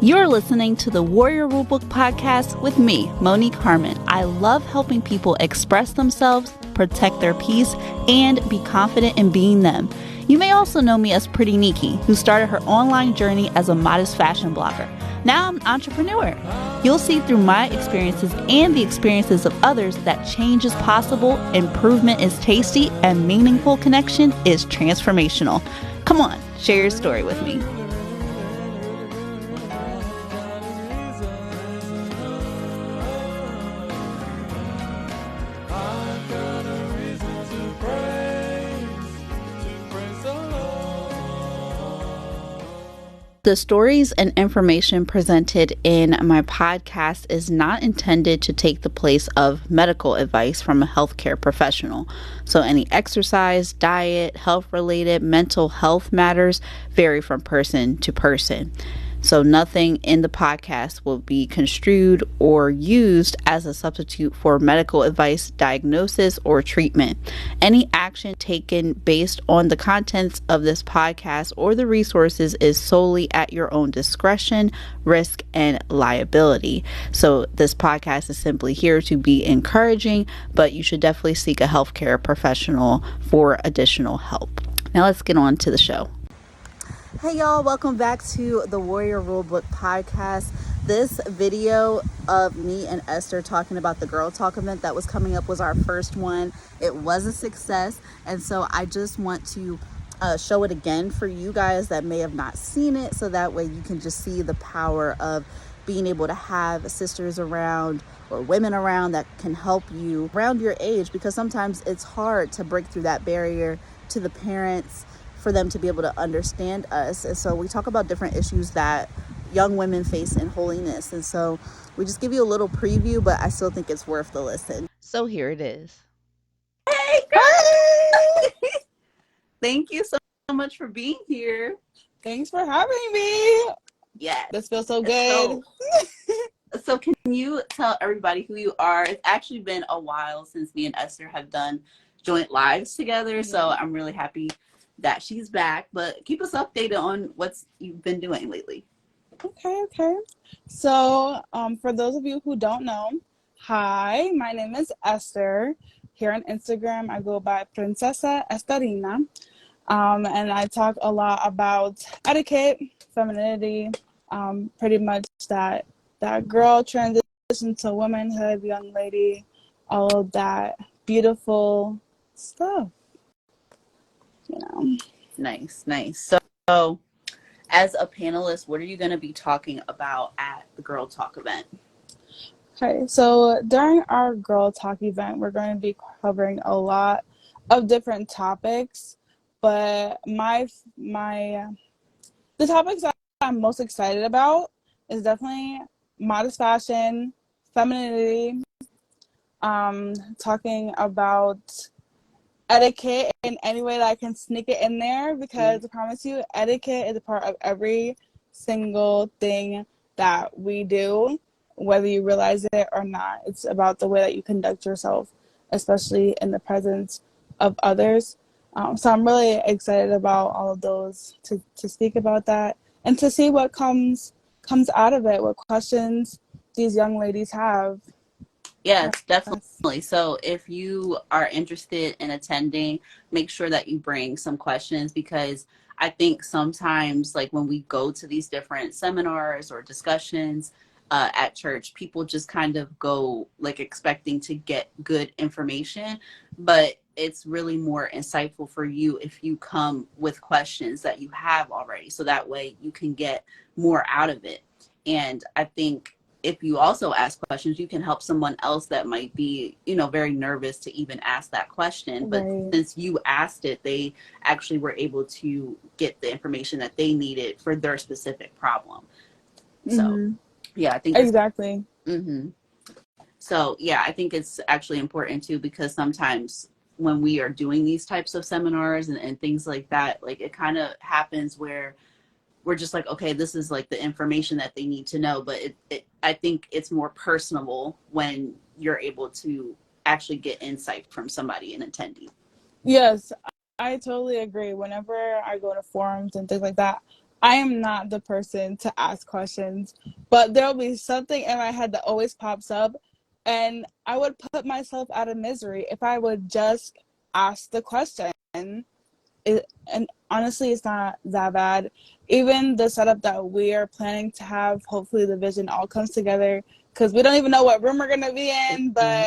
You're listening to the Warrior Rulebook podcast with me, Monique Harmon. I love helping people express themselves, protect their peace, and be confident in being them. You may also know me as Pretty Nikki, who started her online journey as a modest fashion blogger. Now I'm an entrepreneur. You'll see through my experiences and the experiences of others that change is possible, improvement is tasty, and meaningful connection is transformational. Come on, share your story with me. The stories and information presented in my podcast is not intended to take the place of medical advice from a healthcare professional. So any exercise, diet, health-related, mental health matters vary from person to person. So nothing in the podcast will be construed or used as a substitute for medical advice, diagnosis, or treatment. Any action taken based on the contents of this podcast or the resources is solely at your own discretion, risk, and liability. So this podcast is simply here to be encouraging, but you should definitely seek a healthcare professional for additional help. Now let's get on to the show. Hey y'all, welcome back to the Warrior Rulebook podcast. This video of me and Esther talking about the Girl Talk event that was coming up was our first one. It was a success, and so I just want to show it again for you guys that may have not seen it, so that way you can just see the power of being able to have sisters around or women around that can help you around your age, because sometimes it's hard to break through that barrier to the parents for them to be able to understand us. And so we talk about different issues that young women face in holiness. And so we just give you a little preview, but I still think it's worth the listen. So here it is. Hey, girl! Thank you so much for being here. Thanks for having me. Yeah. This feels so good. So can you tell everybody who you are? It's actually been a while since me and Esther have done joint lives together. So I'm really happy that she's back, but keep us updated on what you've been doing lately. Okay. So for those of you who don't know, hi, my name is Esther. Here on Instagram, I go by Princesa Esterina. And I talk a lot about etiquette, femininity, pretty much that girl transition to womanhood, young lady, all of that beautiful stuff. You know. Nice. So as a panelist, what are you going to be talking about at the Girl Talk event? Okay, so during our Girl Talk event, we're going to be covering a lot of different topics, but the topics that I'm most excited about is definitely modest fashion, femininity, talking about etiquette in any way that I can sneak it in there, because I promise you, etiquette is a part of every single thing that we do, whether you realize it or not. It's about the way that you conduct yourself, especially in the presence of others. So I'm really excited about all of those, to speak about that and to see what comes out of it, what questions these young ladies have. Yes, definitely. So if you are interested in attending, make sure that you bring some questions, because I think sometimes, like when we go to these different seminars or discussions at church, people just kind of go like expecting to get good information, but it's really more insightful for you if you come with questions that you have already, so that way you can get more out of it. And I think if you also ask questions, you can help someone else that might be, very nervous to even ask that question. But since you asked it, they actually were able to get the information that they needed for their specific problem. So, yeah, I think exactly. So, yeah, I think it's actually important too, because sometimes when we are doing these types of seminars and things like that, like it kind of happens where we're just like, okay, this is like the information that they need to know. But I think it's more personable when you're able to actually get insight from somebody, an attendee. Yes, I totally agree. Whenever I go to forums and things like that, I am not the person to ask questions, but there'll be something in my head that always pops up, and I would put myself out of misery if I would just ask the question. And honestly, it's not that bad. Even the setup that we are planning to have, hopefully the vision all comes together, because we don't even know what room we're going to be in, but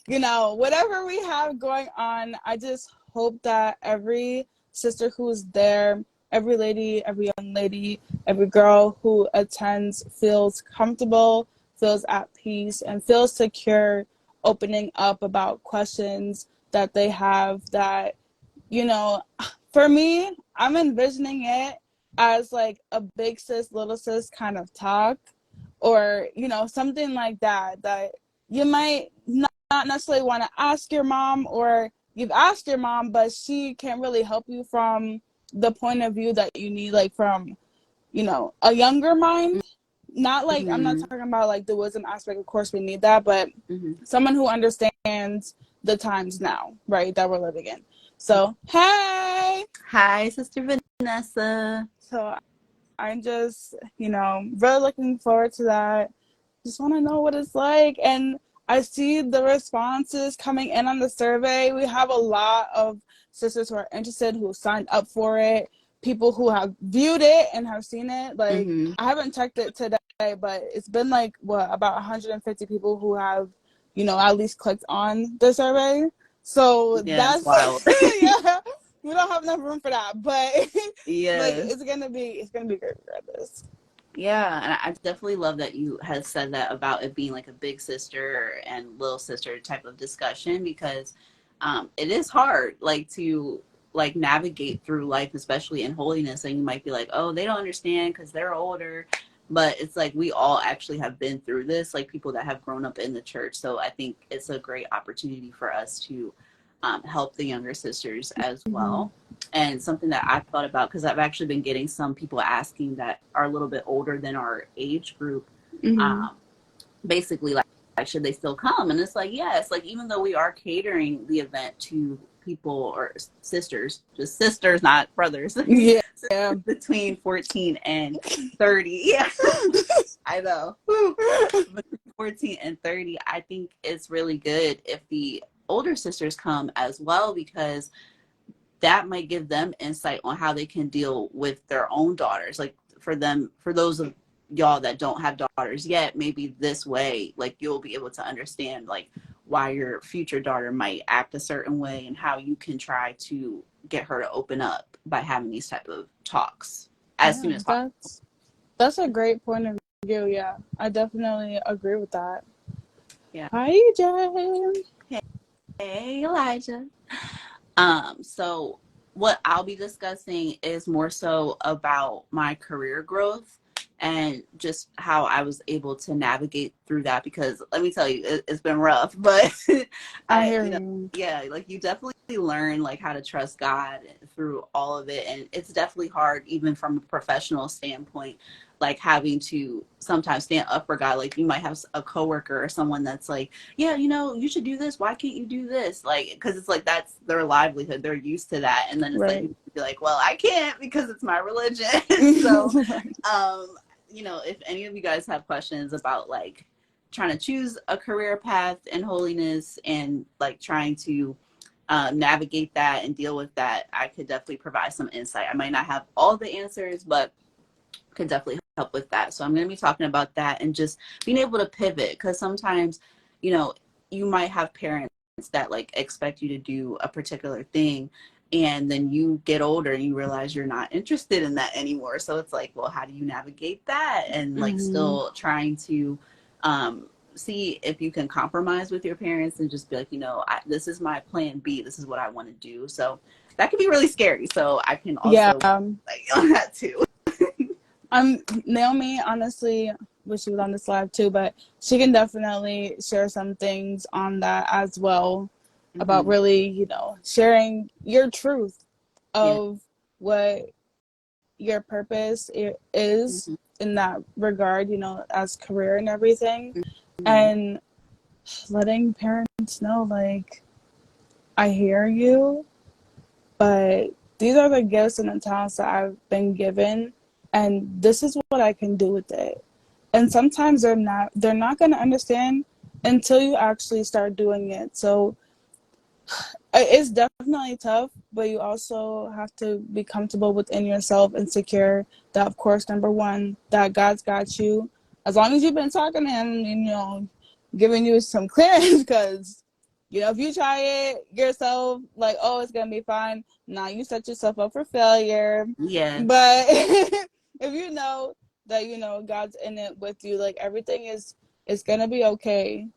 whatever we have going on, I just hope that every sister who's there, every lady, every young lady, every girl who attends feels comfortable, feels at peace, and feels secure opening up about questions that they have that, for me, I'm envisioning it as like a big sis, little sis kind of talk, or, something like that, that you might not necessarily want to ask your mom, or you've asked your mom, but she can't really help you from the point of view that you need, like from, a younger mind. Not like, I'm not talking about like the wisdom aspect, of course we need that, but someone who understands the times now, right, that we're living in. So, hey! Hi, Sister Vanessa. So, I'm just, really looking forward to that. Just want to know what it's like. And I see the responses coming in on the survey. We have a lot of sisters who are interested, who signed up for it, people who have viewed it and have seen it. Like, I haven't checked it today, but it's been like, about 150 people who have, at least clicked on the survey. So that's wild. Yeah, we don't have enough room for that, but like Yes. it's gonna be great regardless. Yeah, and I definitely love that you had said that about it being like a big sister and little sister type of discussion, because it is hard like to like navigate through life, especially in holiness. And you might be like, oh, they don't understand because they're older, but it's like we all actually have been through this, like people that have grown up in the church. So I think it's a great opportunity for us to help the younger sisters as well. And something that I've thought about, because I've actually been getting some people asking that are a little bit older than our age group, basically like, should they still come? And it's like, yes, like even though we are catering the event to people or sisters, just sisters, not brothers, Yeah. between 14 and 30. Yeah, I know. Between 14 and 30, I think it's really good if the older sisters come as well, because that might give them insight on how they can deal with their own daughters. Like for those of y'all that don't have daughters yet, maybe this way, like you'll be able to understand like why your future daughter might act a certain way and how you can try to get her to open up by having these type of talks as soon as possible. That's a great point of view. Yeah, I definitely agree with that. Yeah. Hi, Jen. Hey, Elijah. So what I'll be discussing is more so about my career growth and just how I was able to navigate through that, because let me tell you, it's been rough, but I hear you. yeah, like you definitely learn like how to trust God through all of it. And it's definitely hard, even from a professional standpoint, like having to sometimes stand up for God. Like you might have a coworker or someone that's like, yeah, you should do this. Why can't you do this? Like, because it's like that's their livelihood. They're used to that. And then it's like, you be like, well, I can't because it's my religion. So, if any of you guys have questions about like trying to choose a career path in holiness and like trying to navigate that and deal with that, I could definitely provide some insight. I might not have all the answers, but could definitely help with that. So I'm going to be talking about that and just being able to pivot, because sometimes, you might have parents that like expect you to do a particular thing, and then you get older and you realize you're not interested in that anymore. So it's like, well, how do you navigate that? And like still trying to see if you can compromise with your parents and just be like, this is my plan B. This is what I want to do. So that can be really scary. So I can also like on that too. Naomi, honestly, wish she was on this live too, but she can definitely share some things on that as well, about really, sharing your truth of what your purpose is in that regard, as career and everything. And letting parents know, like, I hear you, but these are the gifts and the talents that I've been given. and this is what I can do with it. And sometimes they're not going to understand until you actually start doing it. So it's definitely tough, but you also have to be comfortable within yourself and secure that, of course, number one, that God's got you. As long as you've been talking to him, giving you some clearance, because, if you try it yourself, like, oh, it's going to be fine, now you set yourself up for failure. Yeah. But if you know that, God's in it with you, like, everything is going to be okay.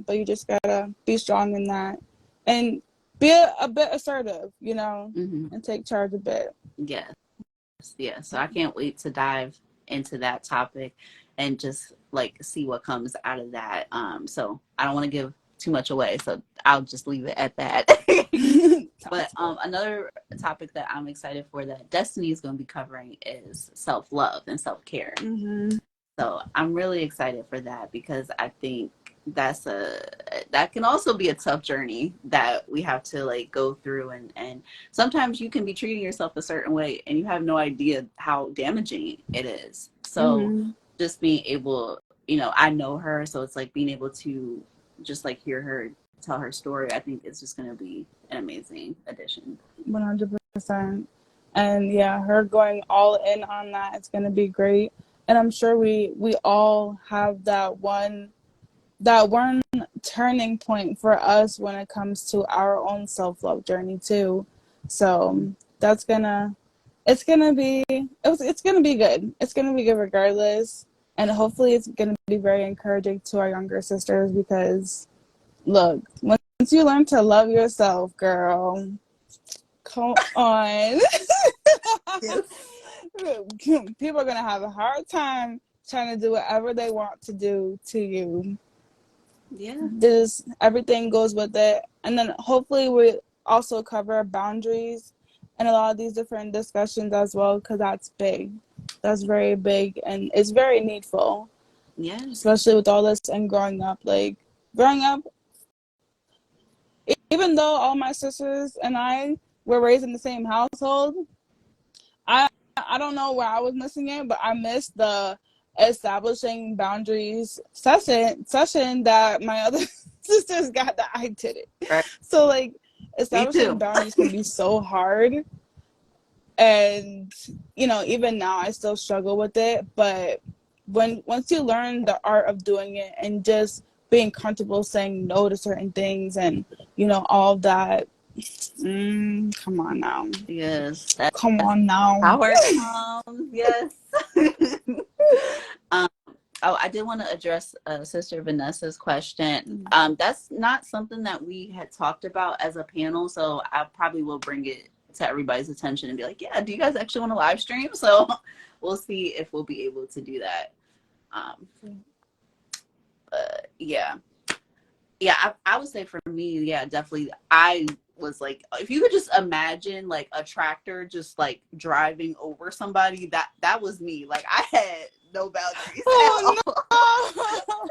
But you just got to be strong in that. And be a bit assertive, and take charge a bit. Yes. Yeah. So I can't wait to dive into that topic and just like see what comes out of that. So I don't want to give too much away, so I'll just leave it at that. But another topic that I'm excited for that Destiny is going to be covering is self-love and self-care. So I'm really excited for that because I think that can also be a tough journey that we have to like go through, and sometimes you can be treating yourself a certain way and you have no idea how damaging it is. So just being able, I know her, so it's like being able to just like hear her tell her story, I think it's just going to be an amazing addition. 100%. And yeah, her going all in on that, it's going to be great. And I'm sure we all have that one turning point for us when it comes to our own self-love journey too. So it's gonna be good. It's gonna be good regardless. And hopefully it's gonna be very encouraging to our younger sisters, because look, once you learn to love yourself, girl, come on. People are gonna have a hard time trying to do whatever they want to do to you. Yeah. Everything goes with it. And then hopefully we also cover boundaries and a lot of these different discussions as well, because that's big. That's very big, and it's very needful. Yeah. Especially with all this and growing up. Even though all my sisters and I were raised in the same household, I don't know where I was missing it, but I missed the establishing boundaries session that my other sisters got that I didn't. Right. So like establishing boundaries can be so hard, and even now I still struggle with it. But once you learn the art of doing it and just being comfortable saying no to certain things and all of that, come on now. Yes. Come on now. Power comes. Yes. I did want to address Sister Vanessa's question. That's not something that we had talked about as a panel, so I probably will bring it to everybody's attention and be like, yeah, do you guys actually want to live stream? So we'll see if we'll be able to do that. Yeah. I would say for me, yeah, definitely. I was like, if you could just imagine like a tractor just like driving over somebody, that was me. Like I had no boundaries. Oh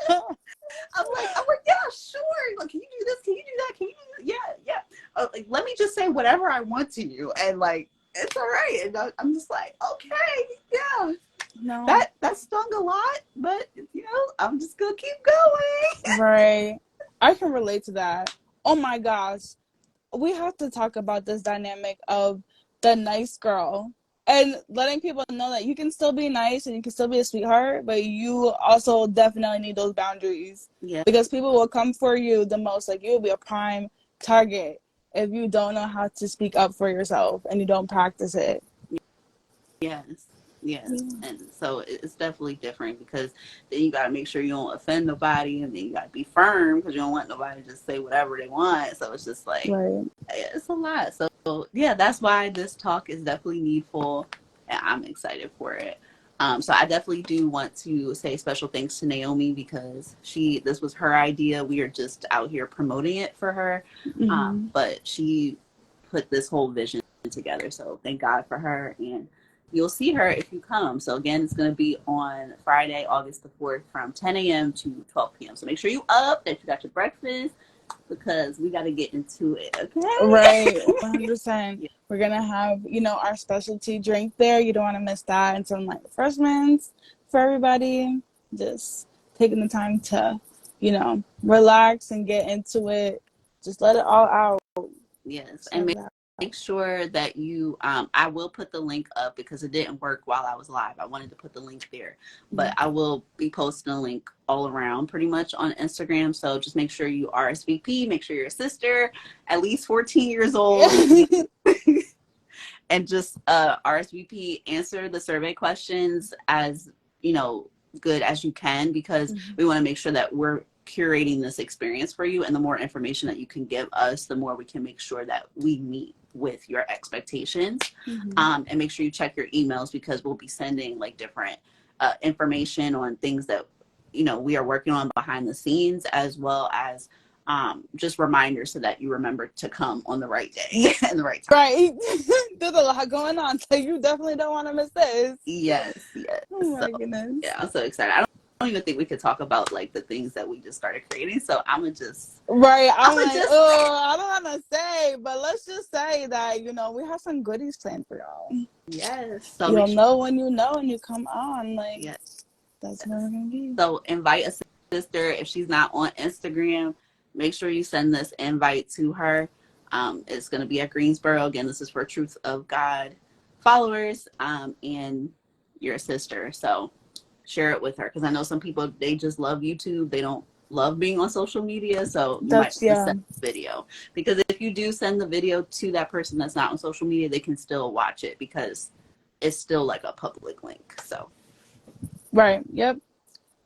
no. I'm like, yeah, sure. Like, can you do this? Can you do that? Can you do that? Yeah. Like, let me just say whatever I want to you, and like, it's all right. And I'm just like, okay, yeah. No. That stung a lot, but I'm just gonna keep going. Right. I can relate to that. Oh my gosh. We have to talk about this dynamic of the nice girl and letting people know that you can still be nice and you can still be a sweetheart, but you also definitely need those boundaries. Yeah. Because people will come for you the most. Like, you will be a prime target if you don't know how to speak up for yourself and you don't practice it. Yes. And so it's definitely different, because then you got to make sure you don't offend nobody, and then you got to be firm because you don't want nobody to just say whatever they want. So it's just like, it's a lot. So yeah, that's why this talk is definitely needful, and I'm excited for it. So I definitely do want to say special thanks to Naomi, because this was her idea. We are just out here promoting it for her, but she put this whole vision together. So thank God for her, and you'll see her if you come. So again, it's going to be on Friday, August the 4th from 10 a.m. to 12 p.m. So make sure you up, that you got your breakfast, because we got to get into it, okay? Right, 100%. Yeah. We're gonna have, our specialty drink there. You don't want to miss that, and some like refreshments for everybody. Just taking the time to, relax and get into it. Just let it all out. Yes, and Shout make sure that you I will put the link up because it didn't work while I was live. I wanted to put the link there, but I will be posting a link all around pretty much on Instagram. So just make sure you RSVP, make sure you're a sister, at least 14 years old, and just RSVP, answer the survey questions as good as you can, because we want to make sure that we're curating this experience for you, and the more information that you can give us, the more we can make sure that we meet with your expectations. And make sure you check your emails, because we'll be sending like different information on things that we are working on behind the scenes, as well as just reminders so that you remember to come on the right day and the right time. Right. There's a lot going on, so you definitely don't want to miss this. Yes. Oh my goodness. Yeah, I'm so excited. I don't even think we could talk about like the things that we just started creating. So I'm gonna just right. I'm like, I don't want to say, but let's just say that we have some goodies planned for y'all. Yes. So you'll know when you know and you come on. Like, yes, that's where we're gonna be. So invite a sister if she's not on Instagram. Make sure you send this invite to her. It's gonna be at Greensboro again. This is for Truth of God followers, and your sister. So share it with her, because I know some people, they just love YouTube. They don't love being on social media. So you might send the video, because if you do send the video to that person that's not on social media, they can still watch it because it's still like a public link. So right. Yep.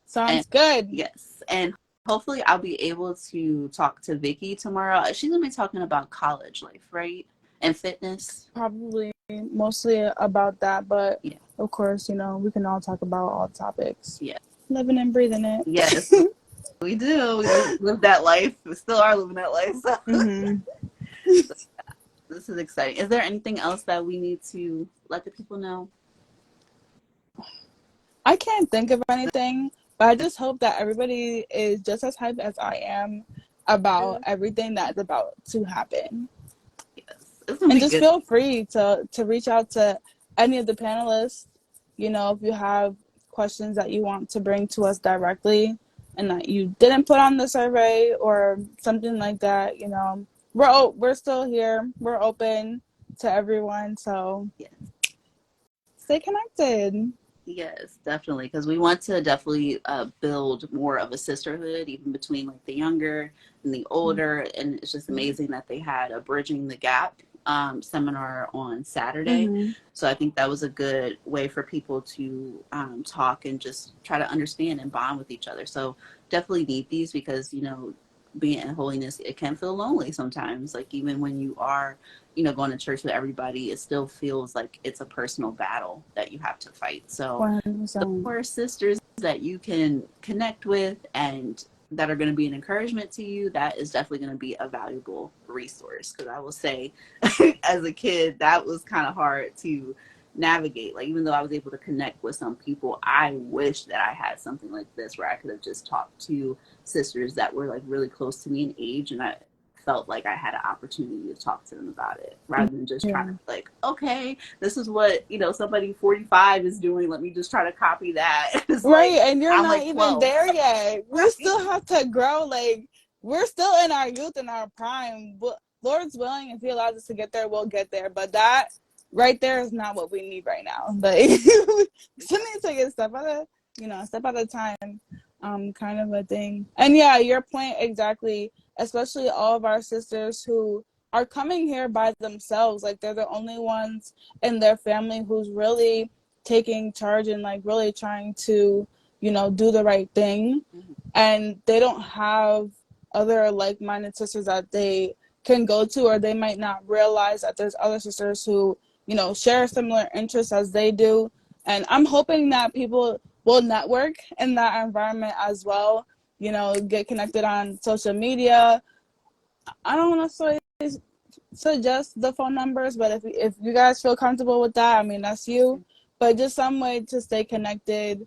Sounds good. Yes. And hopefully I'll be able to talk to Vicky tomorrow. She's gonna be talking about college life, right? And fitness. Probably mostly about that, but of course, we can all talk about all topics. Yeah. Living and breathing it. Yes, we do. We live that life. We still are living that life. So. So this is exciting. Is there anything else that we need to let the people know? I can't think of anything, but I just hope that everybody is just as hyped as I am about everything that's about to happen. And just feel free to reach out to any of the panelists, if you have questions that you want to bring to us directly and that you didn't put on the survey or something like that. We're still here. We're open to everyone. So stay connected. Yes, definitely, because we want to definitely build more of a sisterhood, even between like the younger and the older. And it's just amazing that they had a Bridging the Gap seminar on Saturday. So I think that was a good way for people to talk and just try to understand and bond with each other. So definitely need these, because being in holiness, it can feel lonely sometimes. Like even when you are going to church with everybody, it still feels like it's a personal battle that you have to fight. So 100%. the more sisters that you can connect with and that are going to be an encouragement to you, that is definitely going to be a valuable resource. Because I will say, as a kid, that was kind of hard to navigate. Like even though I was able to connect with some people, I wish that I had something like this where I could have just talked to sisters that were like really close to me in age, and I felt like I had an opportunity to talk to them about it, rather than just trying to like, okay, this is what somebody 45 is doing, let me just try to copy that. It's right. Like, and you're I'm not like even 12. there yet. We still have to grow. Like we're still in our youth and our prime, but Lord's willing, if he allows us to get there, we'll get there. But that right there is not what we need right now. Like we still need to take a step at a time, kind of a thing. And yeah, your point exactly, especially all of our sisters who are coming here by themselves. Like they're the only ones in their family who's really taking charge and like really trying to do the right thing. And they don't have other like-minded sisters that they can go to, or they might not realize that there's other sisters who share similar interests as they do. And I'm hoping that people will network in that environment as well, get connected on social media. I don't necessarily suggest the phone numbers, but if you guys feel comfortable with that, I mean, that's you. But just some way to stay connected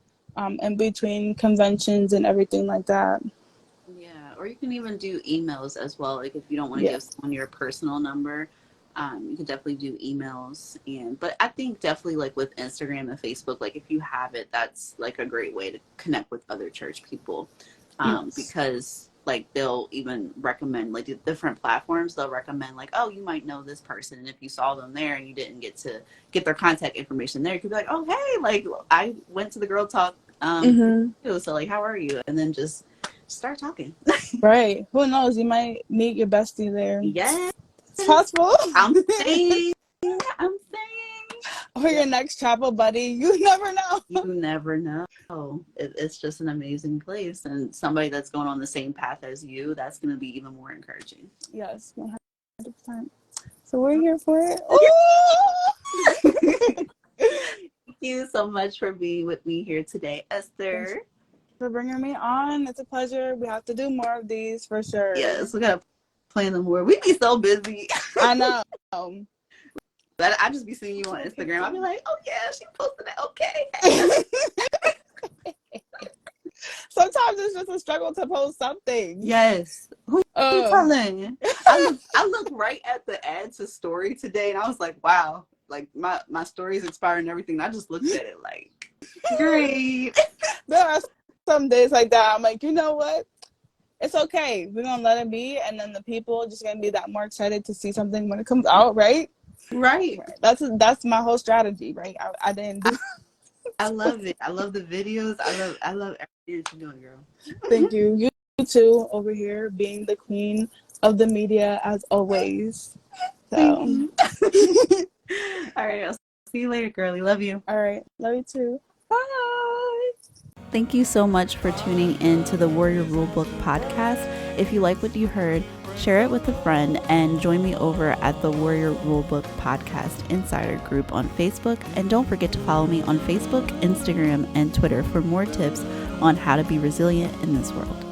in between conventions and everything like that. Yeah, or you can even do emails as well. Like if you don't want to Yeah. give someone your personal number, you can definitely do emails. But I think definitely like with Instagram and Facebook, like if you have it, that's like a great way to connect with other church people, Yes. because like they'll even recommend like the different platforms. They'll recommend like, oh, you might know this person, and if you saw them there and you didn't get to get their contact information there, you could be like, oh, hey, like I went to the Girl Talk, Mm-hmm. so like how are you, and then just start talking. Right. Who knows? You might meet your bestie there. Yes, It's possible. I'm saying, I'm saying. Or Yeah. your next travel buddy. You never know. You never know. It's just an amazing place, and somebody that's going on the same path as you, that's going to be even more encouraging. Yes, 100%. So we're here for it. Thank you so much for being with me here today, Esther. Thanks for bringing me on. It's a pleasure. We have to do more of these for sure. Yes, we got to plan them more. We be so busy. I know. But I just be seeing you on Instagram. I'll be like, oh yeah, she posted it. Okay. Sometimes it's just a struggle to post something. Yes. Who you telling? I looked right at the add to story today, and I was like, wow, like my story's expiring and everything. And I just looked at it like, great. There are some days like that. I'm like, you know what? It's okay. We're gonna let it be, and then the people are just gonna be that more excited to see something when it comes out, right? Right. That's my whole strategy, right? I didn't do. I love it. I love the videos. I love everything that you're doing, girl. Thank you. You too, over here being the queen of the media as always. So. All right. I'll see you later, girlie. Love you. All right. Love you too. Bye. Thank you so much for tuning in to the Warrior Rulebook podcast. If you like what you heard, share it with a friend and join me over at the Warrior Rulebook Podcast Insider group on Facebook. And don't forget to follow me on Facebook, Instagram, and Twitter for more tips on how to be resilient in this world.